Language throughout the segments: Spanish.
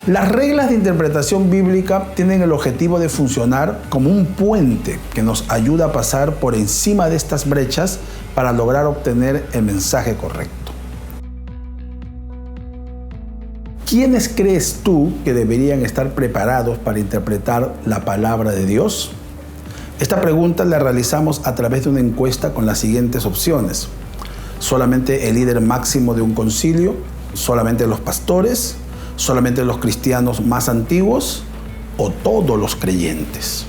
Las reglas de interpretación bíblica tienen el objetivo de funcionar como un puente que nos ayuda a pasar por encima de estas brechas para lograr obtener el mensaje correcto. ¿Quiénes crees tú que deberían estar preparados para interpretar la palabra de Dios? Esta pregunta la realizamos a través de una encuesta con las siguientes opciones: solamente el líder máximo de un concilio, solamente los pastores, solamente los cristianos más antiguos o todos los creyentes.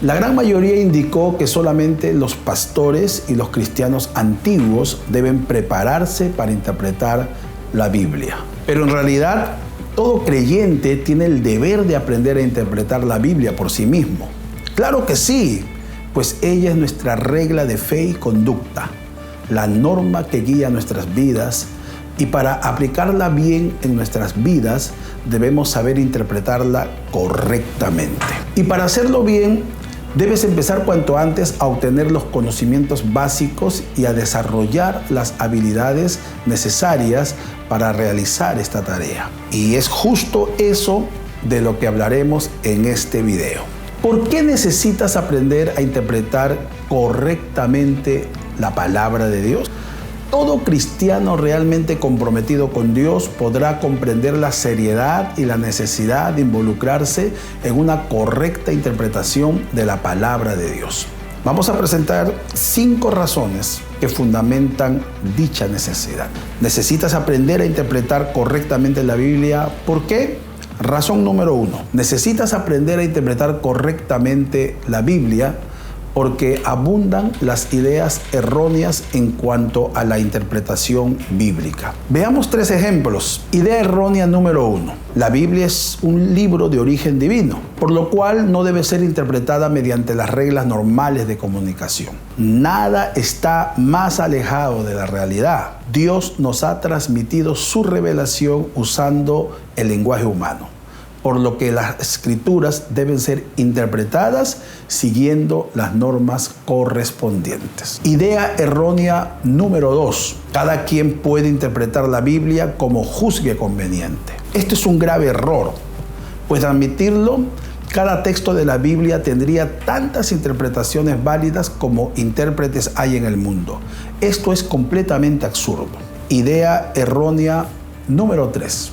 La gran mayoría indicó que solamente los pastores y los cristianos antiguos deben prepararse para interpretar la Biblia. Pero en realidad, todo creyente tiene el deber de aprender a interpretar la Biblia por sí mismo. Claro que sí, pues ella es nuestra regla de fe y conducta, la norma que guía nuestras vidas, y para aplicarla bien en nuestras vidas debemos saber interpretarla correctamente. Y para hacerlo bien, debes empezar cuanto antes a obtener los conocimientos básicos y a desarrollar las habilidades necesarias para realizar esta tarea. Y es justo eso de lo que hablaremos en este video. ¿Por qué necesitas aprender a interpretar correctamente la palabra de Dios? Todo cristiano realmente comprometido con Dios podrá comprender la seriedad y la necesidad de involucrarse en una correcta interpretación de la palabra de Dios. Vamos a presentar 5 razones que fundamentan dicha necesidad. Necesitas aprender a interpretar correctamente la Biblia. ¿Por qué? Razón número 1. Necesitas aprender a interpretar correctamente la Biblia porque abundan las ideas erróneas en cuanto a la interpretación bíblica. Veamos 3 ejemplos. Idea errónea número 1. La Biblia es un libro de origen divino, por lo cual no debe ser interpretada mediante las reglas normales de comunicación. Nada está más alejado de la realidad. Dios nos ha transmitido su revelación usando el lenguaje humano, por lo que las escrituras deben ser interpretadas siguiendo las normas correspondientes. Idea errónea número 2. Cada quien puede interpretar la Biblia como juzgue conveniente. Esto es un grave error, pues de admitirlo, cada texto de la Biblia tendría tantas interpretaciones válidas como intérpretes hay en el mundo. Esto es completamente absurdo. Idea errónea número 3.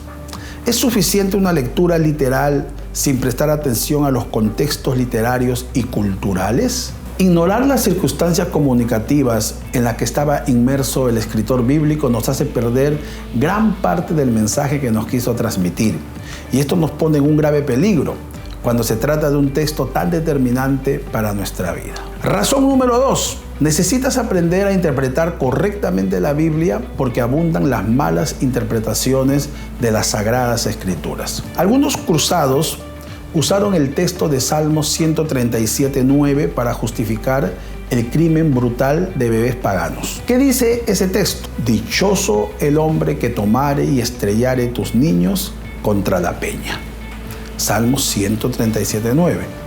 ¿Es suficiente una lectura literal sin prestar atención a los contextos literarios y culturales? Ignorar las circunstancias comunicativas en las que estaba inmerso el escritor bíblico nos hace perder gran parte del mensaje que nos quiso transmitir. Y esto nos pone en un grave peligro cuando se trata de un texto tan determinante para nuestra vida. Razón número 2. Necesitas aprender a interpretar correctamente la Biblia porque abundan las malas interpretaciones de las Sagradas Escrituras. Algunos cruzados usaron el texto de Salmos 137:9 para justificar el crimen brutal de bebés paganos. ¿Qué dice ese texto? Dichoso el hombre que tomare y estrellare tus niños contra la peña. Salmos 137:9.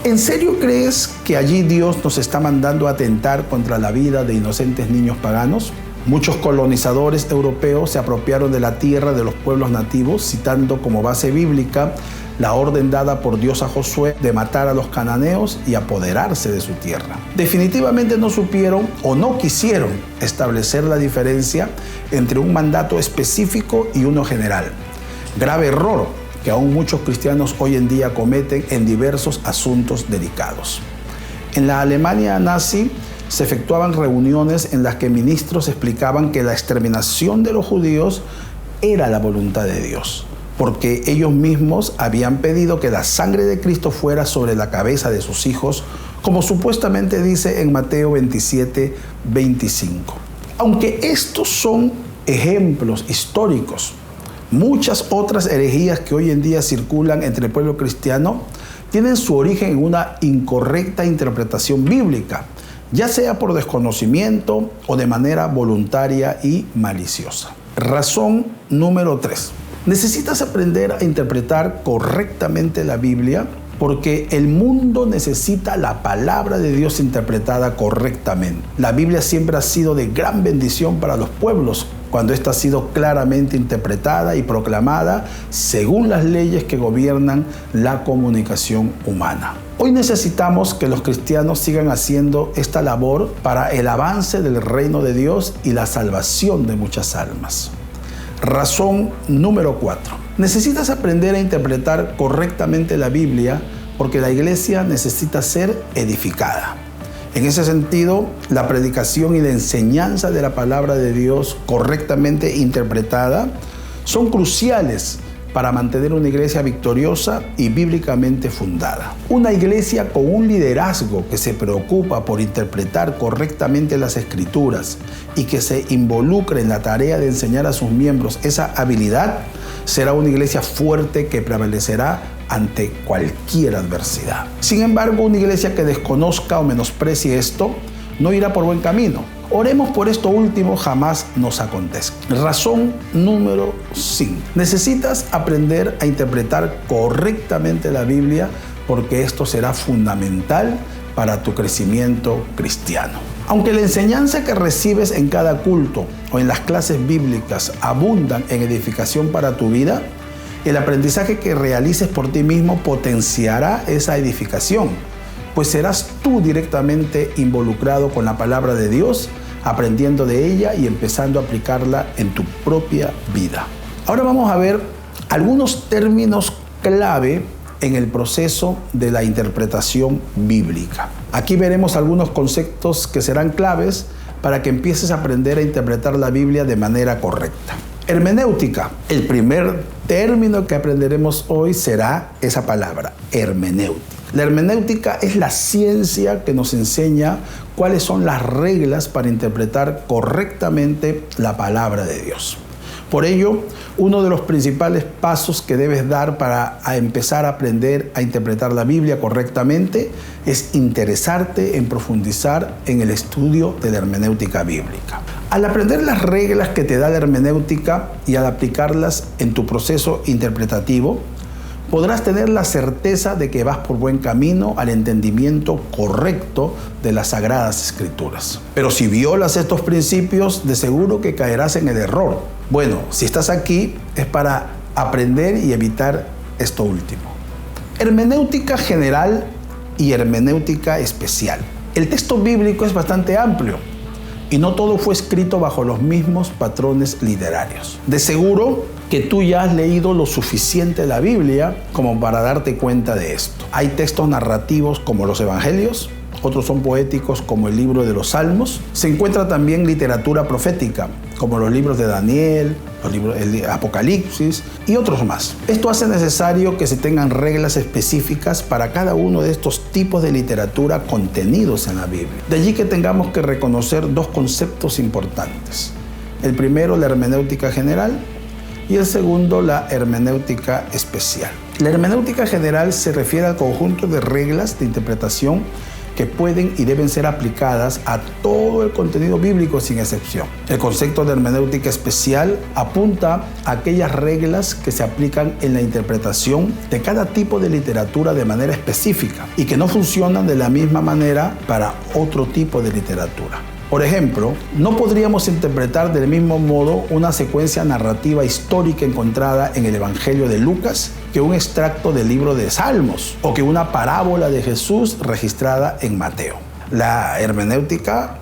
¿En serio crees que allí Dios nos está mandando a atentar contra la vida de inocentes niños paganos? Muchos colonizadores europeos se apropiaron de la tierra de los pueblos nativos, citando como base bíblica la orden dada por Dios a Josué de matar a los cananeos y apoderarse de su tierra. Definitivamente no supieron o no quisieron establecer la diferencia entre un mandato específico y uno general. Grave error que aún muchos cristianos hoy en día cometen en diversos asuntos delicados. En la Alemania nazi se efectuaban reuniones en las que ministros explicaban que la exterminación de los judíos era la voluntad de Dios, porque ellos mismos habían pedido que la sangre de Cristo fuera sobre la cabeza de sus hijos, como supuestamente dice en Mateo 27:25. Aunque estos son ejemplos históricos, muchas otras herejías que hoy en día circulan entre el pueblo cristiano tienen su origen en una incorrecta interpretación bíblica, ya sea por desconocimiento o de manera voluntaria y maliciosa. Razón número 3. Necesitas aprender a interpretar correctamente la Biblia porque el mundo necesita la palabra de Dios interpretada correctamente. La Biblia siempre ha sido de gran bendición para los pueblos cuando ésta ha sido claramente interpretada y proclamada según las leyes que gobiernan la comunicación humana. Hoy necesitamos que los cristianos sigan haciendo esta labor para el avance del reino de Dios y la salvación de muchas almas. Razón número 4. Necesitas aprender a interpretar correctamente la Biblia porque la iglesia necesita ser edificada. En ese sentido, la predicación y la enseñanza de la palabra de Dios correctamente interpretada son cruciales para mantener una iglesia victoriosa y bíblicamente fundada. Una iglesia con un liderazgo que se preocupa por interpretar correctamente las Escrituras y que se involucre en la tarea de enseñar a sus miembros esa habilidad, será una iglesia fuerte que prevalecerá ante cualquier adversidad. Sin embargo, una iglesia que desconozca o menosprecie esto no irá por buen camino. Oremos por esto último jamás nos acontezca. Razón número 5. Necesitas aprender a interpretar correctamente la Biblia porque esto será fundamental para tu crecimiento cristiano. Aunque la enseñanza que recibes en cada culto o en las clases bíblicas abundan en edificación para tu vida, el aprendizaje que realices por ti mismo potenciará esa edificación, pues serás tú directamente involucrado con la palabra de Dios, aprendiendo de ella y empezando a aplicarla en tu propia vida. Ahora vamos a ver algunos términos clave en el proceso de la interpretación bíblica. Aquí veremos algunos conceptos que serán claves para que empieces a aprender a interpretar la Biblia de manera correcta. Hermenéutica. El primer término que aprenderemos hoy será esa palabra, hermenéutica. La hermenéutica es la ciencia que nos enseña cuáles son las reglas para interpretar correctamente la palabra de Dios. Por ello, uno de los principales pasos que debes dar para empezar a aprender a interpretar la Biblia correctamente es interesarte en profundizar en el estudio de la hermenéutica bíblica. Al aprender las reglas que te da la hermenéutica y al aplicarlas en tu proceso interpretativo, podrás tener la certeza de que vas por buen camino al entendimiento correcto de las Sagradas Escrituras. Pero si violas estos principios, de seguro que caerás en el error. Bueno, si estás aquí es para aprender y evitar esto último. Hermenéutica general y hermenéutica especial. El texto bíblico es bastante amplio y no todo fue escrito bajo los mismos patrones literarios. De seguro que tú ya has leído lo suficiente de la Biblia como para darte cuenta de esto. Hay textos narrativos como los Evangelios, otros son poéticos como el libro de los Salmos. Se encuentra también literatura profética como los libros de Daniel, el Apocalipsis y otros más. Esto hace necesario que se tengan reglas específicas para cada uno de estos tipos de literatura contenidos en la Biblia. De allí que tengamos que reconocer dos conceptos importantes. El primero, la hermenéutica general, y el segundo, la hermenéutica especial. La hermenéutica general se refiere al conjunto de reglas de interpretación que pueden y deben ser aplicadas a todo el contenido bíblico sin excepción. El concepto de hermenéutica especial apunta a aquellas reglas que se aplican en la interpretación de cada tipo de literatura de manera específica y que no funcionan de la misma manera para otro tipo de literatura. Por ejemplo, no podríamos interpretar del mismo modo una secuencia narrativa histórica encontrada en el Evangelio de Lucas que un extracto del libro de Salmos o que una parábola de Jesús registrada en Mateo. La hermenéutica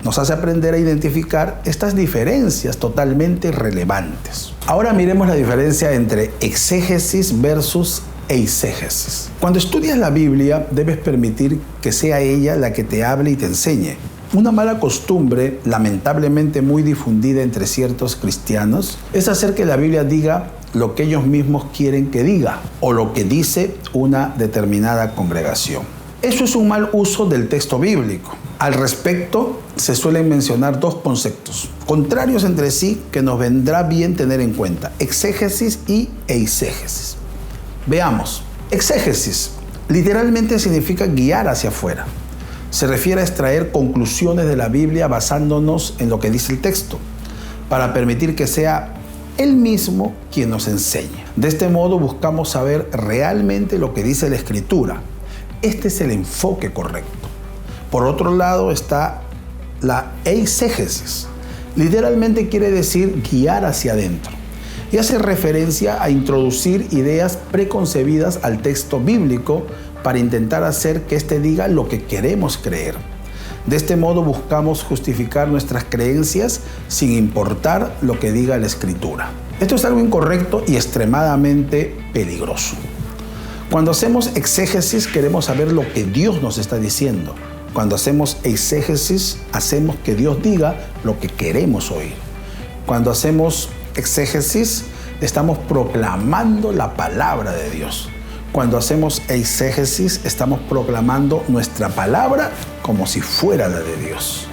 nos hace aprender a identificar estas diferencias totalmente relevantes. Ahora miremos la diferencia entre exégesis versus eisegesis. Cuando estudias la Biblia, debes permitir que sea ella la que te hable y te enseñe. Una mala costumbre, lamentablemente muy difundida entre ciertos cristianos, es hacer que la Biblia diga lo que ellos mismos quieren que diga o lo que dice una determinada congregación. Eso es un mal uso del texto bíblico. Al respecto, se suelen mencionar dos conceptos contrarios entre sí que nos vendrá bien tener en cuenta: exégesis y eisegesis. Veamos. Exégesis literalmente significa guiar hacia afuera. Se refiere a extraer conclusiones de la Biblia basándonos en lo que dice el texto, para permitir que sea Él mismo quien nos enseña. De este modo buscamos saber realmente lo que dice la Escritura. Este es el enfoque correcto. Por otro lado está la eisegesis. Literalmente quiere decir guiar hacia adentro y hace referencia a introducir ideas preconcebidas al texto bíblico para intentar hacer que éste diga lo que queremos creer. De este modo buscamos justificar nuestras creencias sin importar lo que diga la Escritura. Esto es algo incorrecto y extremadamente peligroso. Cuando hacemos exégesis queremos saber lo que Dios nos está diciendo. Cuando hacemos exégesis hacemos que Dios diga lo que queremos oír. Cuando hacemos exégesis estamos proclamando la palabra de Dios. Cuando hacemos eisegesis, estamos proclamando nuestra palabra como si fuera la de Dios.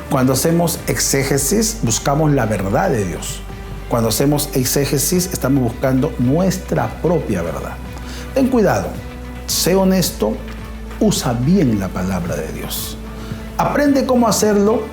Cuando hacemos exégesis, buscamos la verdad de Dios. Cuando hacemos eisegesis, estamos buscando nuestra propia verdad. Ten cuidado, sé honesto, usa bien la palabra de Dios. Aprende cómo hacerlo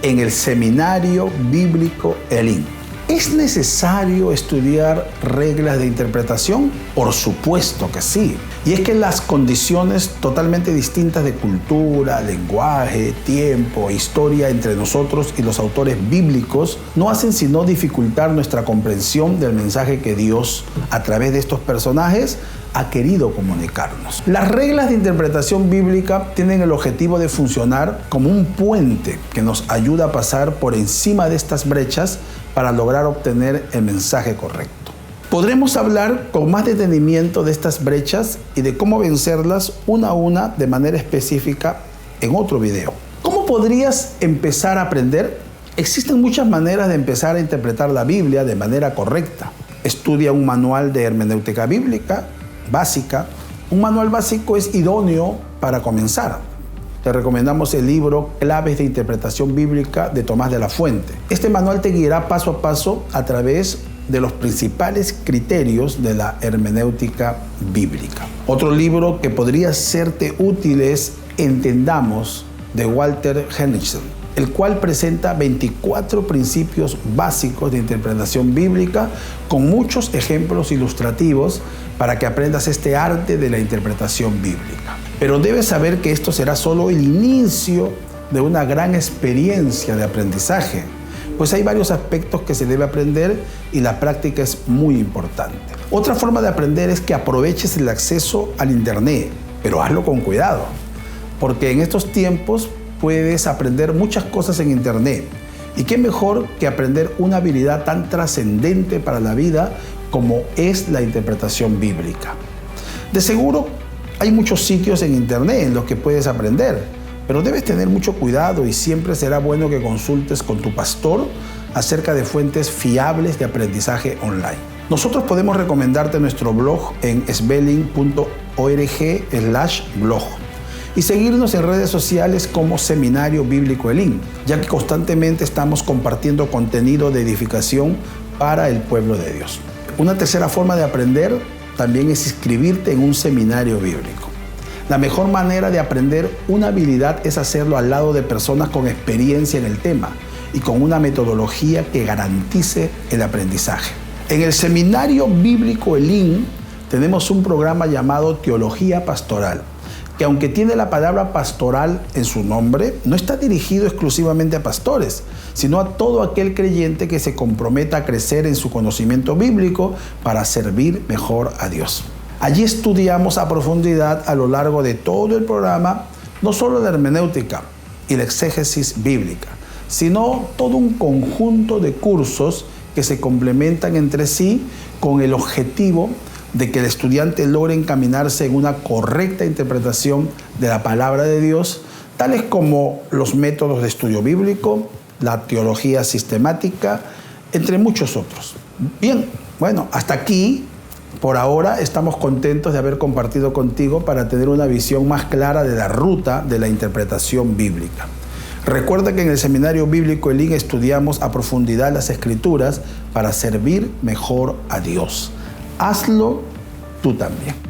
en el Seminario Bíblico Elim. ¿Es necesario estudiar reglas de interpretación? Por supuesto que sí. Y es que las condiciones totalmente distintas de cultura, lenguaje, tiempo, historia entre nosotros y los autores bíblicos no hacen sino dificultar nuestra comprensión del mensaje que Dios, a través de estos personajes, ha querido comunicarnos. Las reglas de interpretación bíblica tienen el objetivo de funcionar como un puente que nos ayuda a pasar por encima de estas brechas para lograr obtener el mensaje correcto. Podremos hablar con más detenimiento de estas brechas y de cómo vencerlas una a una de manera específica en otro video. ¿Cómo podrías empezar a aprender? Existen muchas maneras de empezar a interpretar la Biblia de manera correcta. Estudia un manual de hermenéutica bíblica básica. Un manual básico es idóneo para comenzar. Te recomendamos el libro Claves de Interpretación Bíblica de Tomás de la Fuente. Este manual te guiará paso a paso a través de los principales criterios de la hermenéutica bíblica. Otro libro que podría serte útil es Entendamos, de Walter Henrichsen, el cual presenta 24 principios básicos de interpretación bíblica con muchos ejemplos ilustrativos para que aprendas este arte de la interpretación bíblica. Pero debes saber que esto será solo el inicio de una gran experiencia de aprendizaje, pues hay varios aspectos que se debe aprender y la práctica es muy importante. Otra forma de aprender es que aproveches el acceso al Internet, pero hazlo con cuidado, porque en estos tiempos puedes aprender muchas cosas en Internet. Y qué mejor que aprender una habilidad tan trascendente para la vida como es la interpretación bíblica. De seguro hay muchos sitios en Internet en los que puedes aprender, pero debes tener mucho cuidado y siempre será bueno que consultes con tu pastor acerca de fuentes fiables de aprendizaje online. Nosotros podemos recomendarte nuestro blog en svelling.org/blog y seguirnos en redes sociales como Seminario Bíblico Elim, ya que constantemente estamos compartiendo contenido de edificación para el pueblo de Dios. Una tercera forma de aprender también es inscribirte en un seminario bíblico. La mejor manera de aprender una habilidad es hacerlo al lado de personas con experiencia en el tema y con una metodología que garantice el aprendizaje. En el Seminario Bíblico Elim tenemos un programa llamado Teología Pastoral, que aunque tiene la palabra pastoral en su nombre, no está dirigido exclusivamente a pastores, sino a todo aquel creyente que se comprometa a crecer en su conocimiento bíblico para servir mejor a Dios. Allí estudiamos a profundidad a lo largo de todo el programa, no solo la hermenéutica y la exégesis bíblica, sino todo un conjunto de cursos que se complementan entre sí con el objetivo de que el estudiante logre encaminarse en una correcta interpretación de la palabra de Dios, tales como los métodos de estudio bíblico, la teología sistemática, entre muchos otros. Bien, bueno, hasta aquí, por ahora, estamos contentos de haber compartido contigo para tener una visión más clara de la ruta de la interpretación bíblica. Recuerda que en el Seminario Bíblico Elim estudiamos a profundidad las Escrituras para servir mejor a Dios. Hazlo tú también.